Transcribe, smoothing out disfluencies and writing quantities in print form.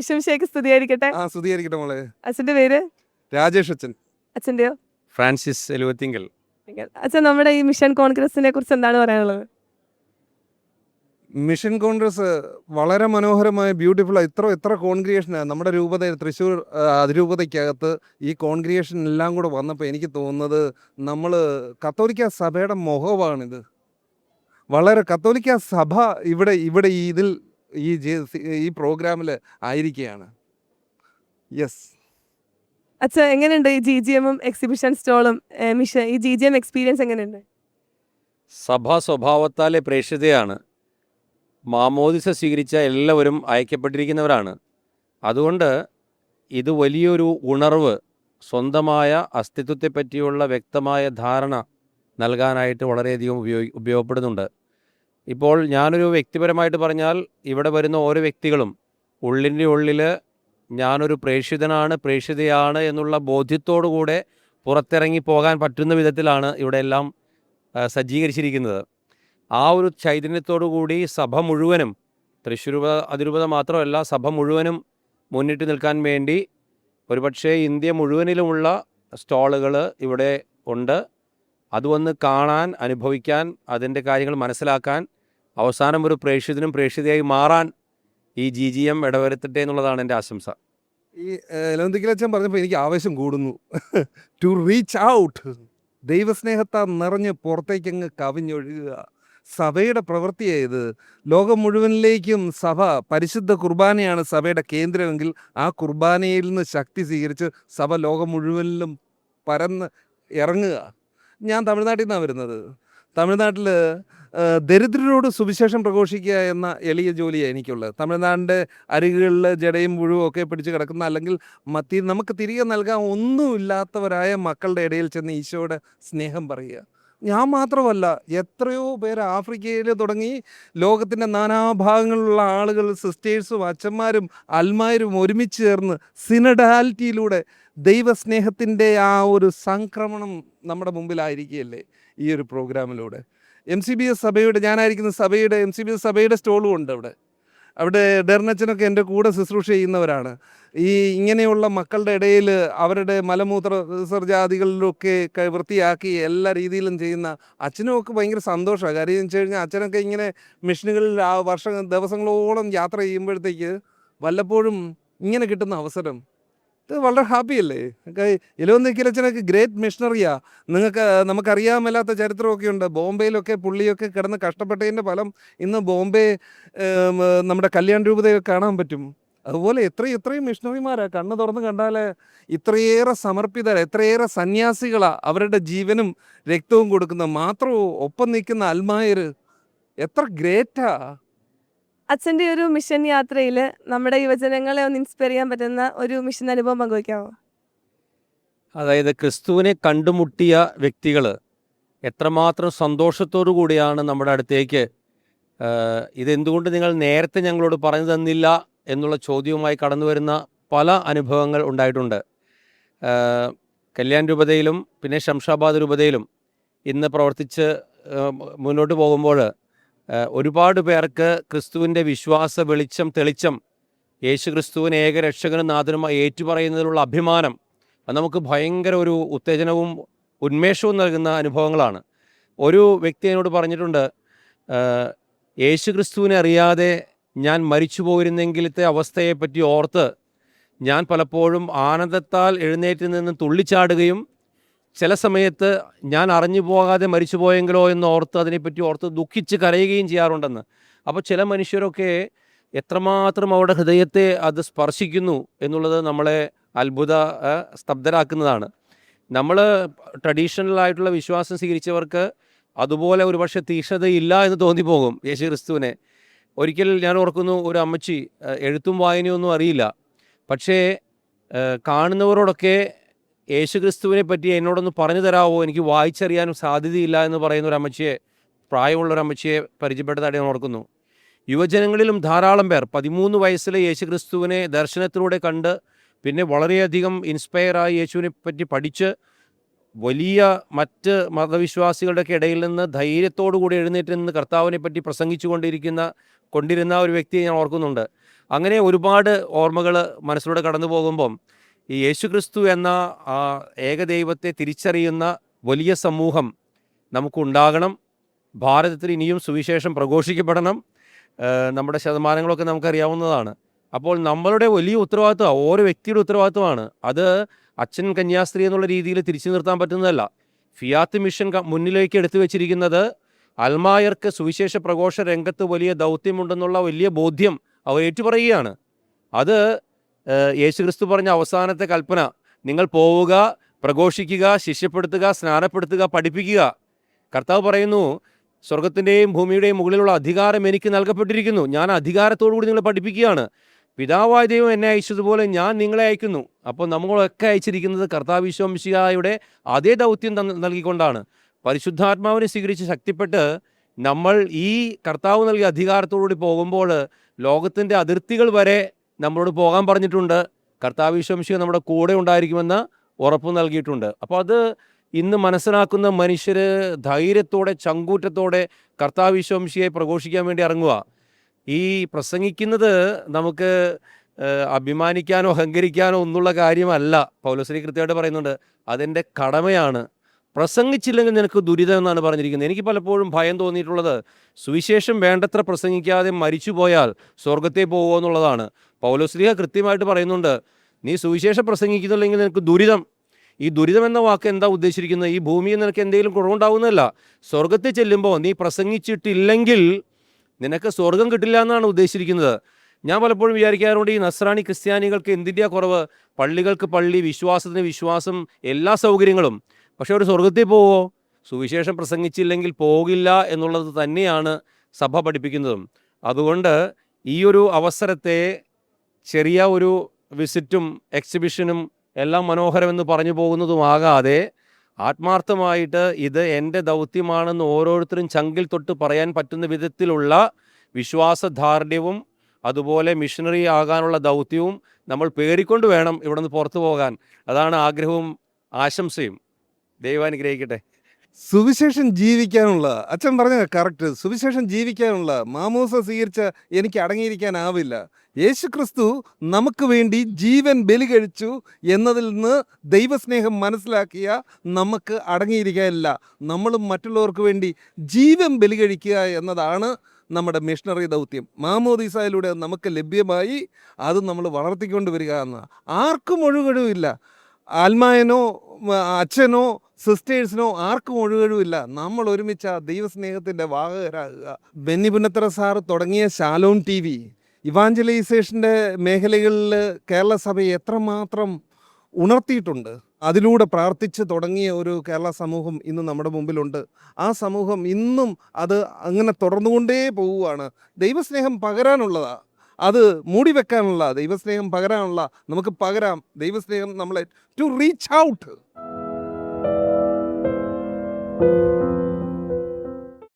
ഈശോമിശിഹായ്ക്ക് സ്തുതിയായിരിക്കട്ടെ. സ്തുതിയായിരിക്കട്ടെ മോളെ. അച്ഛന്റെ പേര്? രാജേഷ് അച്ഛൻ. അച്ഛന്റെയോ? ഫ്രാൻസിസ് എലുവത്തിങ്കൽ. അച്ഛൻ, നമ്മുടെ ഈ മിഷൻ കോൺഗ്രസിനെ കുറിച്ച് എന്താണ് പറയാനുള്ളത്? മിഷൻ കോൺഗ്രസ് വളരെ മനോഹരമായ ബ്യൂട്ടിഫുൾ എത്ര കോൺഗ്രിഗേഷനാണ് നമ്മുടെ രൂപത തൃശ്ശൂർ അതിരൂപതയ്ക്കകത്ത്. ഈ കോൺഗ്രിഗേഷൻ എല്ലാം കൂടെ വന്നപ്പോൾ എനിക്ക് തോന്നുന്നത് നമ്മൾ കത്തോലിക്ക സഭയുടെ മുഖമാണിത്. വളരെ കത്തോലിക്ക സഭ ഇവിടെ ഇതിൽ ഈ പ്രോഗ്രാമിൽ ആയിരിക്കുകയാണ്. യെസ്. അച്ഛൻ, എങ്ങനെയുണ്ട് ഈ GGM-ഉം എക്സിബിഷൻ സ്റ്റോളും മിഷൻ, ഈ GGM എക്സ്പീരിയൻസ് എങ്ങനെയുണ്ട്? സഭാ സ്വഭാവത്താലെ പ്രേക്ഷിതയാണ്. മാമോദിസ സ്വീകരിച്ച എല്ലാവരും അയക്കപ്പെട്ടിരിക്കുന്നവരാണ്. അതുകൊണ്ട് ഇത് വലിയൊരു ഉണർവ്, സ്വന്തമായ അസ്തിത്വത്തെപ്പറ്റിയുള്ള വ്യക്തമായ ധാരണ നൽകാനായിട്ട് വളരെയധികം ഉപയോഗപ്പെടുന്നുണ്ട്. ഇപ്പോൾ ഞാനൊരു വ്യക്തിപരമായിട്ട് പറഞ്ഞാൽ, ഇവിടെ വരുന്ന ഓരോ വ്യക്തികളും ഉള്ളിൻ്റെ ഉള്ളിൽ ഞാനൊരു പ്രേക്ഷിതയാണ് എന്നുള്ള ബോധ്യത്തോടു കൂടെ പുറത്തിറങ്ങി പോകാൻ പറ്റുന്ന വിധത്തിലാണ് ഇവിടെ എല്ലാം സജ്ജീകരിച്ചിരിക്കുന്നത്. ആ ഒരു ചൈതന്യത്തോടു കൂടി സഭ മുഴുവനും, തൃശ്ശൂർ അതിരൂപത മാത്രമല്ല സഭ മുഴുവനും മുന്നിട്ട് നിൽക്കാൻ വേണ്ടി ഒരുപക്ഷെ ഇന്ത്യ മുഴുവനിലുമുള്ള സ്റ്റാളുകൾ ഇവിടെ ഉണ്ട്. അത് വന്ന് കാണാൻ, അനുഭവിക്കാൻ, അതിൻ്റെ കാര്യങ്ങൾ മനസ്സിലാക്കാൻ, അവസാനം ഒരു പ്രേക്ഷിതനും പ്രേക്ഷിതയായി മാറാൻ ഈ GGM ഇടവരുത്തട്ടെ എന്നുള്ളതാണ് എൻ്റെ ആശംസ. ഈ എലവന്തിക്കലച്ചൻ പറഞ്ഞപ്പോൾ എനിക്ക് ആവേശം കൂടുന്നു. ടു റീച്ച് ഔട്ട്, ദൈവസ്നേഹത്താൽ നിറഞ്ഞ് പുറത്തേക്കങ്ങ് കവിഞ്ഞൊഴുകുക. സഭയുടെ പ്രവൃത്തിയായത്. ലോകം മുഴുവനിലേക്കും സഭ, പരിശുദ്ധ കുർബാനയാണ് സഭയുടെ കേന്ദ്രമെങ്കിൽ ആ കുർബാനയിൽ നിന്ന് ശക്തി സ്വീകരിച്ച് സഭ ലോകം മുഴുവനിലും പരന്ന് ഇറങ്ങുക. ഞാൻ തമിഴ്നാട്ടിൽ നിന്നാണ് വരുന്നത്. തമിഴ്നാട്ടിൽ ദരിദ്രരോട് സുവിശേഷം പ്രഘോഷിക്കുക എന്ന എളിയ ജോലിയാണ് എനിക്കുള്ളത്. തമിഴ്നാടിൻ്റെ അരികുകളിൽ ജടയും പുഴുവും ഒക്കെ പിടിച്ച് കിടക്കുന്ന, അല്ലെങ്കിൽ നമുക്ക് തിരികെ നൽകാൻ ഒന്നുമില്ലാത്തവരായ മക്കളുടെ ഇടയിൽ ചെന്ന് ഈശോയുടെ സ്നേഹം പറയുക. ഞാൻ മാത്രമല്ല, എത്രയോ പേര് ആഫ്രിക്കയിൽ തുടങ്ങി ലോകത്തിൻ്റെ നാനാഭാഗങ്ങളിലുള്ള ആളുകൾ, സിസ്റ്റേഴ്സും അച്ഛന്മാരും അൽമാരും ഒരുമിച്ച് ചേർന്ന് സിനഡാലിറ്റിയിലൂടെ ദൈവസ്നേഹത്തിൻ്റെ ആ ഒരു സംക്രമണം നമ്മുടെ മുമ്പിലായിരിക്കുകയല്ലേ ഈ ഒരു പ്രോഗ്രാമിലൂടെ. MCBS സഭയുടെ, ഞാനായിരിക്കുന്ന സഭയുടെ MCBS സഭയുടെ സ്റ്റോളും ഉണ്ട് അവിടെ ഡെർനച്ചനൊക്കെ എൻ്റെ കൂടെ ശുശ്രൂഷ ചെയ്യുന്നവരാണ്. ഈ ഇങ്ങനെയുള്ള മക്കളുടെ ഇടയിൽ അവരുടെ മലമൂത്ര വിസർജാദികളിലൊക്കെ വൃത്തിയാക്കി എല്ലാ രീതിയിലും ചെയ്യുന്ന അച്ഛനുമൊക്കെ ഭയങ്കര സന്തോഷമാണ്. കാര്യം എന്ന് വെച്ച് കഴിഞ്ഞാൽ അച്ഛനൊക്കെ ഇങ്ങനെ മിഷനുകളിൽ ദിവസങ്ങളോളം യാത്ര ചെയ്യുമ്പോഴത്തേക്ക് വല്ലപ്പോഴും ഇങ്ങനെ കിട്ടുന്ന അവസരം, ഇത് വളരെ ഹാപ്പിയല്ലേ. എലവന്തിക്കലച്ചനൊക്കെ ഗ്രേറ്റ് മിഷണറിയാ. നമുക്കറിയാൻ മേലാത്ത ചരിത്രമൊക്കെ ഉണ്ട്. ബോംബെയിലൊക്കെ പുള്ളിയൊക്കെ കിടന്ന് കഷ്ടപ്പെട്ടതിൻ്റെ ഫലം ഇന്ന് ബോംബെ നമ്മുടെ കല്യാൺ രൂപതയൊക്കെ കാണാൻ പറ്റും. അതുപോലെ എത്രയും മിഷണറിമാരാണ്. കണ്ണ് തുറന്ന് കണ്ടാൽ ഇത്രയേറെ സമർപ്പിതരാ, എത്രയേറെ സന്യാസികളാണ് അവരുടെ ജീവനും രക്തവും കൊടുക്കുന്ന. മാത്രമോ ഒപ്പം നിൽക്കുന്ന അൽമായർ എത്ര ഗ്രേറ്റാ. അച്ഛൻ്റെ ഒരു മിഷൻ യാത്രയിൽ നമ്മുടെ യുവജനങ്ങളെ ഒന്ന് ഇൻസ്പയർ ചെയ്യാൻ പറ്റുന്ന ഒരു മിഷൻ അനുഭവം പങ്കുവയ്ക്കാമോ? അതായത് ക്രിസ്തുവിനെ കണ്ടുമുട്ടിയ വ്യക്തികൾ എത്രമാത്രം സന്തോഷത്തോടു കൂടിയാണ് നമ്മുടെ അടുത്തേക്ക് ഇതെന്തുകൊണ്ട് നിങ്ങൾ നേരത്തെ ഞങ്ങളോട് പറഞ്ഞു തന്നില്ല എന്നുള്ള ചോദ്യവുമായി കടന്നു വരുന്ന പല അനുഭവങ്ങൾ ഉണ്ടായിട്ടുണ്ട്. കല്യാൺ രൂപതയിലും പിന്നെ ശംഷാബാദ് രൂപതയിലും ഇന്ന് പ്രവർത്തിച്ച് മുന്നോട്ട് പോകുമ്പോൾ ഒരുപാട് പേർക്ക് ക്രിസ്തുവിൻ്റെ വിശ്വാസ തെളിച്ചം യേശു ക്രിസ്തുവിനെ ഏകരക്ഷകനും നാഥനുമായി ഏറ്റുപറയുന്നതിലുള്ള അഭിമാനം അത് നമുക്ക് ഭയങ്കര ഒരു ഉത്തേജനവും ഉന്മേഷവും നൽകുന്ന അനുഭവങ്ങളാണ്. ഒരു വ്യക്തി എന്നോട് പറഞ്ഞിട്ടുണ്ട്, യേശു ക്രിസ്തുവിനെ അറിയാതെ ഞാൻ മരിച്ചു പോയിരുന്നെങ്കിലത്തെ അവസ്ഥയെപ്പറ്റി ഓർത്ത് ഞാൻ പലപ്പോഴും ആനന്ദത്താൽ എഴുന്നേറ്റ് നിന്ന് തുള്ളിച്ചാടുകയും ചില സമയത്ത് ഞാൻ അറിഞ്ഞു പോകാതെ മരിച്ചു പോയെങ്കിലോ എന്ന് അതിനെപ്പറ്റി ഓർത്ത് ദുഃഖിച്ച് കരയുകയും ചെയ്യാറുണ്ടെന്ന്. അപ്പോൾ ചില മനുഷ്യരൊക്കെ എത്രമാത്രം അവരുടെ ഹൃദയത്തെ അത് സ്പർശിക്കുന്നു എന്നുള്ളത് നമ്മളെ സ്തബ്ധരാക്കുന്നതാണ്. നമ്മൾ ട്രഡീഷണലായിട്ടുള്ള വിശ്വാസം സ്വീകരിച്ചവർക്ക് അതുപോലെ ഒരുപക്ഷെ തീക്ഷ്ണതയില്ല എന്ന് തോന്നിപ്പോകും യേശു ക്രിസ്തുവിനെ. ഒരിക്കൽ ഞാൻ ഓർക്കുന്നു, ഒരു അമ്മച്ചി എഴുത്തും വായനയൊന്നും അറിയില്ല, പക്ഷേ കാണുന്നവരോടൊക്കെ യേശു ക്രിസ്തുവിനെ പറ്റി എന്നോടൊന്ന് പറഞ്ഞു തരാമോ, എനിക്ക് വായിച്ചറിയാനും സാധ്യതയില്ല എന്ന് പറയുന്ന ഒരു അമ്മച്ചിയെ, പ്രായമുള്ളൊരമ്മച്ചിയെ പരിചയപ്പെട്ടതായിട്ട് ഞാൻ ഓർക്കുന്നു. യുവജനങ്ങളിലും ധാരാളം പേർ 13 വയസ്സിലെ യേശു ക്രിസ്തുവിനെ ദർശനത്തിലൂടെ കണ്ട് പിന്നെ വളരെയധികം ഇൻസ്പയറായി യേശുവിനെ പറ്റി പഠിച്ച് വലിയ മറ്റ് മതവിശ്വാസികളുടെയൊക്കെ ഇടയിൽ നിന്ന് ധൈര്യത്തോടു കൂടി എഴുന്നേറ്റ് നിന്ന് കർത്താവിനെ പറ്റി പ്രസംഗിച്ചു കൊണ്ടിരുന്ന ഒരു വ്യക്തിയെ ഞാൻ ഓർക്കുന്നുണ്ട്. അങ്ങനെ ഒരുപാട് ഓർമ്മകൾ മനസ്സിലൂടെ കടന്നു പോകുമ്പം ഈ യേശുക്രിസ്തു എന്ന ആ ഏകദൈവത്തെ തിരിച്ചറിയുന്ന വലിയ സമൂഹം നമുക്കുണ്ടാകണം. ഭാരതത്തിൽ ഇനിയും സുവിശേഷം പ്രഘോഷിക്കപ്പെടണം. നമ്മുടെ ശതമാനങ്ങളൊക്കെ നമുക്കറിയാവുന്നതാണ്. അപ്പോൾ നമ്മളുടെ വലിയ ഉത്തരവാദിത്വമാണ്, ഓരോ വ്യക്തിയുടെ ഉത്തരവാദിത്വമാണ്. അത് അച്ഛൻ കന്യാസ്ത്രീ എന്നുള്ള രീതിയിൽ തിരിച്ചു നിർത്താൻ പറ്റുന്നതല്ല. ഫിയാത്ത് മിഷൻ മുന്നിലേക്ക് എടുത്തു വെച്ചിരിക്കുന്നത് അൽമായർക്ക് സുവിശേഷ പ്രഘോഷ രംഗത്ത് വലിയ ദൗത്യമുണ്ടെന്നുള്ള വലിയ ബോധ്യം അവർ ഏറ്റുപറയുകയാണ്. അത് യേശുക്രിസ്തു പറഞ്ഞ അവസാനത്തെ കൽപ്പന, നിങ്ങൾ പോവുക, പ്രഘോഷിക്കുക, ശിഷ്യപ്പെടുത്തുക, സ്നാനപ്പെടുത്തുക, പഠിപ്പിക്കുക. കർത്താവ് പറയുന്നു, സ്വർഗത്തിൻ്റെയും ഭൂമിയുടെയും മുകളിലുള്ള അധികാരം എനിക്ക് നൽകപ്പെട്ടിരിക്കുന്നു. ഞാൻ അധികാരത്തോടു കൂടി നിങ്ങളെ പഠിപ്പിക്കുകയാണ്. പിതാവായ ദൈവം എന്നെ അയച്ചതുപോലെ ഞാൻ നിങ്ങളെ അയക്കുന്നു. അപ്പോൾ നമ്മളൊക്കെ അയച്ചിരിക്കുന്നത് കർത്താവ് ഈശോ മിശിഹായുടെ അതേ ദൗത്യം നൽകിക്കൊണ്ടാണ്. പരിശുദ്ധാത്മാവിനെ സ്വീകരിച്ച് ശക്തിപ്പെട്ട് നമ്മൾ ഈ കർത്താവ് നൽകിയ അധികാരത്തോടുകൂടി പോകുമ്പോൾ ലോകത്തിൻ്റെ അതിർത്തികൾ വരെ നമ്മളോട് പോകാൻ പറഞ്ഞിട്ടുണ്ട്. കർത്താവ് ഈശോ മിശിഹ നമ്മുടെ കൂടെ ഉണ്ടായിരിക്കുമെന്ന് ഉറപ്പ് നൽകിയിട്ടുണ്ട്. അപ്പോൾ അത് ഇന്ന് മനസ്സിലാക്കുന്ന മനുഷ്യർ ധൈര്യത്തോടെ ചങ്കൂറ്റത്തോടെ കർത്താവ് ഈശോ മിശിഹയെ പ്രഘോഷിക്കാൻ വേണ്ടി ഇറങ്ങുക. ഈ പ്രസംഗിക്കുന്നത് നമുക്ക് അഭിമാനിക്കാനോ അഹങ്കരിക്കാനോ ഒന്നുള്ള കാര്യമല്ല. പൗലോസ് കൃത്യമായിട്ട് പറയുന്നുണ്ട്, അതെൻ്റെ കടമയാണ്. പ്രസംഗിച്ചില്ലെങ്കിൽ നിനക്ക് ദുരിതം എന്നാണ് പറഞ്ഞിരിക്കുന്നത്. എനിക്ക് പലപ്പോഴും ഭയം തോന്നിയിട്ടുള്ളത്, സുവിശേഷം വേണ്ടത്ര പ്രസംഗിക്കാതെ മരിച്ചു പോയാൽ സ്വർഗത്തെ പോകുമോ എന്നുള്ളതാണ്. പൗലോസ് കൃത്യമായിട്ട് പറയുന്നുണ്ട്, നീ സുവിശേഷം പ്രസംഗിക്കുന്നില്ലെങ്കിൽ നിനക്ക് ദുരിതം. ഈ ദുരിതം എന്ന വാക്ക് എന്താ ഉദ്ദേശിച്ചിരിക്കുന്നത്? ഈ ഭൂമിയിൽ നിനക്ക് എന്തെങ്കിലും കുറവുണ്ടാവുന്നതല്ല. സ്വർഗത്തിൽ ചെല്ലുമ്പോൾ നീ പ്രസംഗിച്ചിട്ടില്ലെങ്കിൽ നിനക്ക് സ്വർഗം കിട്ടില്ല എന്നാണ് ഉദ്ദേശിച്ചിരിക്കുന്നത്. ഞാൻ പലപ്പോഴും വിചാരിക്കാറുണ്ട്, ഈ നസ്രാണി ക്രിസ്ത്യാനികൾക്ക് എന്തിൻ്റെയാ കുറവ്? പള്ളികൾക്ക് പള്ളി, വിശ്വാസത്തിന് വിശ്വാസം, എല്ലാ സൗകര്യങ്ങളും. പക്ഷെ ഒരു സ്വർഗത്തിൽ പോവോ? സുവിശേഷം പ്രസംഗിച്ചില്ലെങ്കിൽ പോകില്ല എന്നുള്ളത് തന്നെയാണ് സഭ പഠിപ്പിക്കുന്നതും. അതുകൊണ്ട് ഈ ഒരു അവസരത്തെ ചെറിയ ഒരു വിസിറ്റും എക്സിബിഷനും എല്ലാം മനോഹരമെന്ന് പറഞ്ഞു പോകുന്നതുമാകാതെ ആത്മാർത്ഥമായിട്ട് ഇത് എൻ്റെ ദൗത്യമാണെന്ന് ഓരോരുത്തരും ചങ്കിൽ തൊട്ട് പറയാൻ പറ്റുന്ന വിധത്തിലുള്ള വിശ്വാസദാർഢ്യവും അതുപോലെ മിഷണറി ആകാനുള്ള ദൗത്യവും നമ്മൾ പേറിക്കൊണ്ട് വേണം ഇവിടെ നിന്ന് പുറത്തു പോകാൻ. അതാണ് ആഗ്രഹവും ആശംസയും. ദൈവം അനുഗ്രഹിക്കട്ടെ. സുവിശേഷം ജീവിക്കാനുള്ള, അച്ഛൻ പറഞ്ഞത് കറക്റ്റ്, സുവിശേഷം ജീവിക്കാനുള്ള മാമോസ സ്വീകരിച്ച എനിക്ക് അടങ്ങിയിരിക്കാനാവില്ല. യേശുക്രിസ്തു നമുക്ക് വേണ്ടി ജീവൻ ബലി കഴിച്ചു എന്നതിൽ നിന്ന് ദൈവസ്നേഹം മനസ്സിലാക്കിയ നമുക്ക് അടങ്ങിയിരിക്കാനില്ല. നമ്മളും മറ്റുള്ളവർക്ക് വേണ്ടി ജീവൻ ബലി കഴിക്കുക എന്നതാണ് നമ്മുടെ മിഷണറി ദൗത്യം. മാമോദീസായിലൂടെ നമുക്ക് ലഭ്യമായി അത് നമ്മൾ വളർത്തിക്കൊണ്ട് വരിക എന്നതാണ്. ആർക്കും ഒഴുകഴിവില്ല. ആത്മായനോ അച്ഛനോ സിസ്റ്റേഴ്സിനോ ആർക്കും ഒഴുകഴിവില്ല. നമ്മൾ ഒരുമിച്ച് ആ ദൈവസ്നേഹത്തിൻ്റെ വാഹകരാകുക. ബെന്നി പുന്നത്തറ സാറ് തുടങ്ങിയ ശാലോം TV ഇവാഞ്ചലൈസേഷൻ്റെ മേഖലകളിൽ കേരള സഭയെ എത്രമാത്രം ഉണർത്തിയിട്ടുണ്ട്. അതിലൂടെ പ്രാർത്ഥിച്ച് തുടങ്ങിയ ഒരു കേരള സമൂഹം ഇന്ന് നമ്മുടെ മുമ്പിലുണ്ട്. ആ സമൂഹം ഇന്നും അത് അങ്ങനെ തുടർന്നുകൊണ്ടേ പോവുകയാണ്. ദൈവസ്നേഹം പകരാനുള്ളതാണ്, അത് മൂടി വെക്കാനുള്ള, ദൈവസ്നേഹം പകരാനുള്ള, നമുക്ക് പകരാം. ദൈവസ്നേഹം നമ്മളെ ടു റീച്ച് ഔട്ട്.